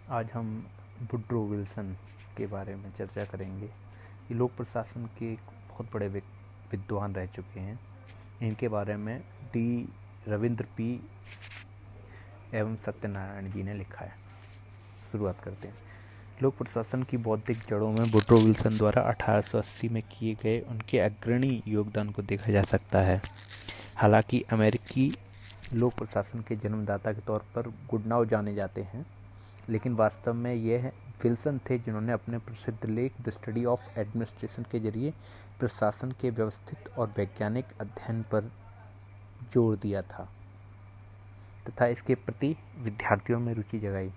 आज हम Woodrow Wilson के बारे में चर्चा करेंगे। ये लोक प्रशासन के एक बहुत बड़े विद्वान रह चुके हैं। इनके बारे में डी रविंद्र पी एवं सत्यनारायण जी ने लिखा है। शुरुआत करते हैं। लोक प्रशासन की बौद्धिक जड़ों में वुड्रो विल्सन द्वारा 1880 में किए गए उनके अग्रणी योगदान को देखा जा सकता है। हालांकि अमेरिकी लोक प्रशासन के जन्मदाता के तौर पर गुडनाउ जाने जाते हैं, लेकिन वास्तव में यह विल्सन थे जिन्होंने अपने प्रसिद्ध लेख द स्टडी ऑफ एडमिनिस्ट्रेशन के जरिए प्रशासन के व्यवस्थित और वैज्ञानिक अध्ययन पर जोर दिया था तथा इसके प्रति विद्यार्थियों में रुचि जगाई।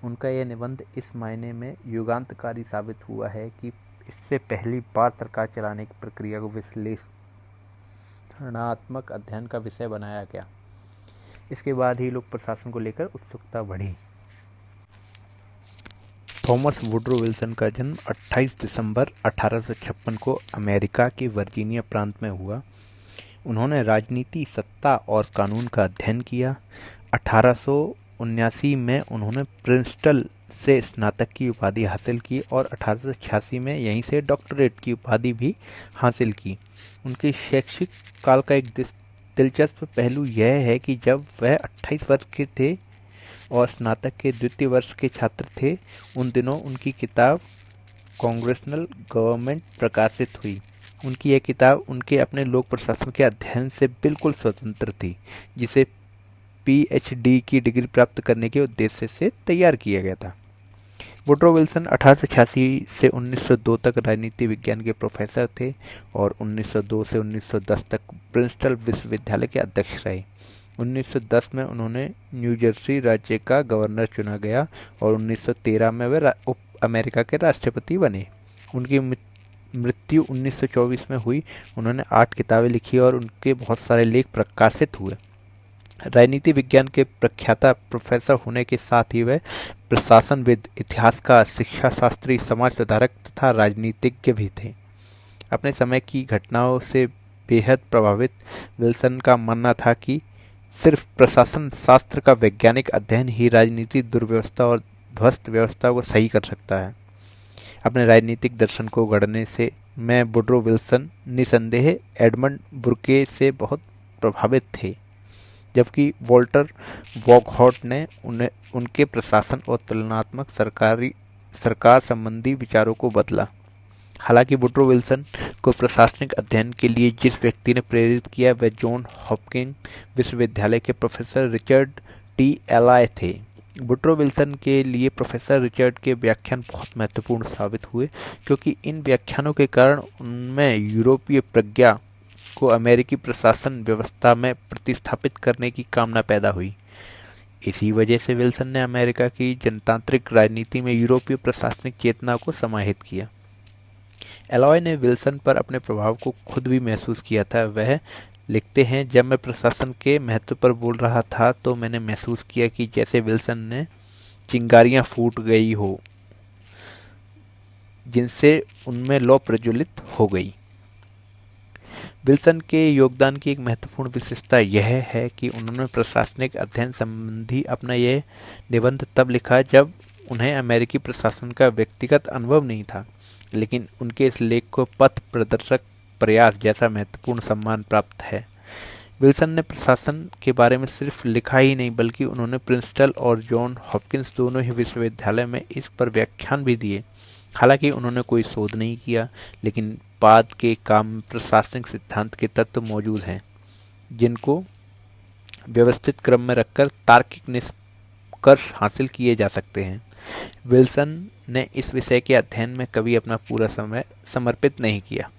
उनका यह निबंध इस मायने में युगांतकारी साबित हुआ है कि इससे पहली बार सरकार चलाने की प्रक्रिया को विश्लेषणात्मक अध्ययन का विषय बनाया गया। इसके बाद ही लोक प्रशासन को लेकर उत्सुकता बढ़ी। थॉमस वुड्रो विल्सन का जन्म 28 दिसंबर 1856 को अमेरिका के वर्जीनिया प्रांत में हुआ। उन्होंने राजनीति, सत्ता और कानून का अध्ययन किया। 1879 में उन्होंने प्रिंसटन से स्नातक की उपाधि हासिल की और 1886 में यहीं से डॉक्टरेट की उपाधि भी हासिल की। उनके शैक्षिक काल का एक दिलचस्प पहलू यह है कि जब वह 28 वर्ष के थे और स्नातक के द्वितीय वर्ष के छात्र थे, उन दिनों उनकी किताब कांग्रेशनल गवर्नमेंट प्रकाशित हुई। उनकी यह किताब उनके अपने लोक प्रशासन के अध्ययन से बिल्कुल स्वतंत्र थी, जिसे पीएचडी की डिग्री प्राप्त करने के उद्देश्य से तैयार किया गया था। वुड्रो विल्सन 1886 से 1902 तक राजनीति विज्ञान के प्रोफेसर थे और 1902 से 1910 तक प्रिंसटन विश्वविद्यालय के अध्यक्ष रहे। 1910 में उन्होंने न्यू जर्सी राज्य का गवर्नर चुना गया और 1913 में वे अमेरिका के राष्ट्रपति बने। उनकी मृत्यु 1924 में हुई। उन्होंने 8 किताबें लिखी और उनके बहुत सारे लेख प्रकाशित हुए। राजनीति विज्ञान के प्रख्याता प्रोफेसर होने के साथ ही वह प्रशासनविद, इतिहासकार, शिक्षा शास्त्री, समाज सुधारक तथा राजनीतिज्ञ भी थे। अपने समय की घटनाओं से बेहद प्रभावित विल्सन का मानना था कि सिर्फ प्रशासन शास्त्र का वैज्ञानिक अध्ययन ही राजनीतिक दुर्व्यवस्था और ध्वस्त व्यवस्था को सही कर सकता है। अपने राजनीतिक दर्शन को गढ़ने से मैं वुड्रो विल्सन निसंदेह एडमंड बुर्के से बहुत प्रभावित थे, जबकि वॉल्टर वॉकहार्ट ने उनके प्रशासन और तुलनात्मक सरकार संबंधी विचारों को बदला। हालांकि वुड्रो विल्सन को प्रशासनिक अध्ययन के लिए जिस व्यक्ति ने प्रेरित किया वह जॉन हॉपकिंस विश्वविद्यालय के प्रोफेसर रिचर्ड टी एलाय थे। वुड्रो विल्सन के लिए प्रोफेसर रिचर्ड के व्याख्यान बहुत महत्वपूर्ण साबित हुए, क्योंकि इन व्याख्यानों के कारण उनमें यूरोपीय प्रज्ञा को अमेरिकी प्रशासन व्यवस्था में प्रतिस्थापित करने की कामना पैदा हुई। इसी वजह से विल्सन ने अमेरिका की जनतांत्रिक राजनीति में यूरोपीय प्रशासनिक चेतना को समाहित किया। एलॉय ने विल्सन पर अपने प्रभाव को खुद भी महसूस किया था। वह लिखते हैं, जब मैं प्रशासन के महत्व पर बोल रहा था तो मैंने महसूस किया कि जैसे विल्सन ने चिंगारियां फूट गई हो जिनसे उनमें लौ प्रज्वलित हो गई। विल्सन के योगदान की एक महत्वपूर्ण विशेषता यह है कि उन्होंने प्रशासनिक अध्ययन संबंधी अपना यह निबंध तब लिखा जब उन्हें अमेरिकी प्रशासन का व्यक्तिगत अनुभव नहीं था, लेकिन उनके इस लेख को पथ प्रदर्शक प्रयास जैसा महत्वपूर्ण सम्मान प्राप्त है। विल्सन ने प्रशासन के बारे में सिर्फ लिखा ही नहीं, बल्कि उन्होंने प्रिंसटन और जॉन हॉपकिंस दोनों ही विश्वविद्यालय में इस पर व्याख्यान भी दिए। हालांकि उन्होंने कोई शोध नहीं किया, लेकिन बाद के काम में प्रशासनिक सिद्धांत के तत्व मौजूद हैं जिनको व्यवस्थित क्रम में रखकर तार्किक निष्कर्ष हासिल किए जा सकते हैं। विल्सन ने इस विषय के अध्ययन में कभी अपना पूरा समय समर्पित नहीं किया।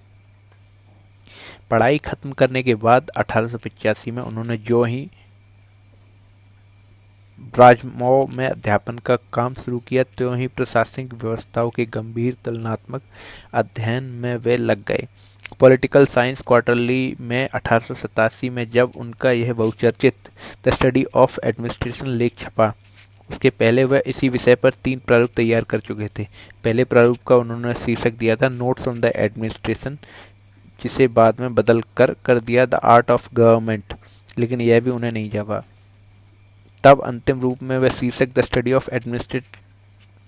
पढ़ाई खत्म करने के बाद 1885 में उन्होंने जो ही ब्राजमॉ में अध्यापन का काम शुरू किया, त्यों ही प्रशासनिक व्यवस्थाओं के गंभीर तुलनात्मक अध्ययन में वे लग गए। पॉलिटिकल साइंस क्वार्टरली में 1887 में जब उनका यह बहुचर्चित द स्टडी ऑफ एडमिनिस्ट्रेशन लेख छपा, उसके पहले वह इसी विषय पर 3 प्रारूप तैयार कर चुके थे। पहले प्रारूप का उन्होंने शीर्षक दिया था नोट्स ऑन द एडमिनिस्ट्रेशन, जिसे बाद में बदल कर दिया द आर्ट ऑफ गवर्नमेंट, लेकिन यह भी उन्हें नहीं जमा। तब अंतिम रूप में वह शीर्षक द स्टडी ऑफ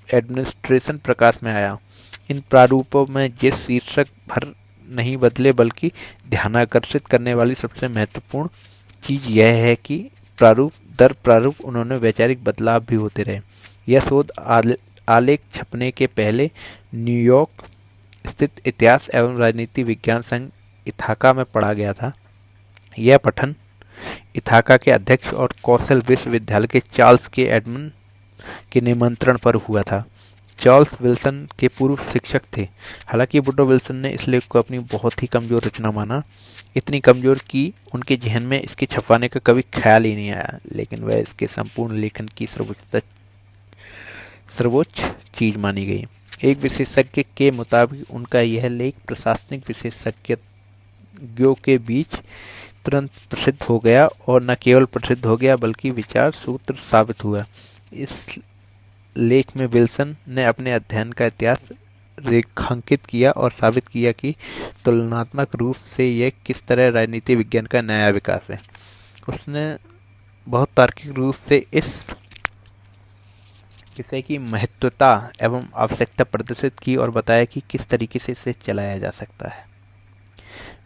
एडमिनिस्ट्रेशन प्रकाश में आया। इन प्रारूपों में जिस शीर्षक भर नहीं बदले, बल्कि ध्यानाकर्षित करने वाली सबसे महत्वपूर्ण चीज यह है कि प्रारूप दर प्रारूप उन्होंने वैचारिक बदलाव भी होते रहे। यह शोध आलेख छपने के पहले न्यूयॉर्क स्थित इतिहास एवं राजनीति विज्ञान संघ इथाका में पढ़ा गया था। यह पठन इथाका के अध्यक्ष और कौशल विश्वविद्यालय के चार्ल्स के एडमंड के निमंत्रण पर हुआ था। चार्ल्स विल्सन के पूर्व शिक्षक थे। हालांकि वुडरो विल्सन ने इस लेख को अपनी बहुत ही कमजोर रचना माना, इतनी कमजोर कि उनके जहन में इसके छपवाने का कभी ख्याल ही नहीं आया, लेकिन वह इसके संपूर्ण लेखन की सर्वोच्च चीज मानी गई। एक विशेषज्ञ के मुताबिक उनका यह लेख प्रशासनिक विशेषज्ञों के बीच तुरंत प्रसिद्ध हो गया, और न केवल प्रसिद्ध हो गया बल्कि विचार सूत्र साबित हुआ। इस लेख में विल्सन ने अपने अध्ययन का इतिहास रेखांकित किया और साबित किया कि तुलनात्मक रूप से यह किस तरह राजनीति विज्ञान का नया विकास है। उसने बहुत तार्किक रूप से इस विषय की महत्वता एवं आवश्यकता प्रदर्शित की और बताया कि किस तरीके से इसे चलाया जा सकता है।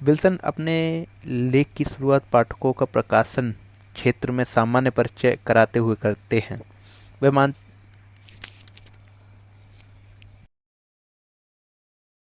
विल्सन अपने लेख की शुरुआत पाठकों का प्रकाशन क्षेत्र में सामान्य परिचय कराते हुए करते हैं। वे मानते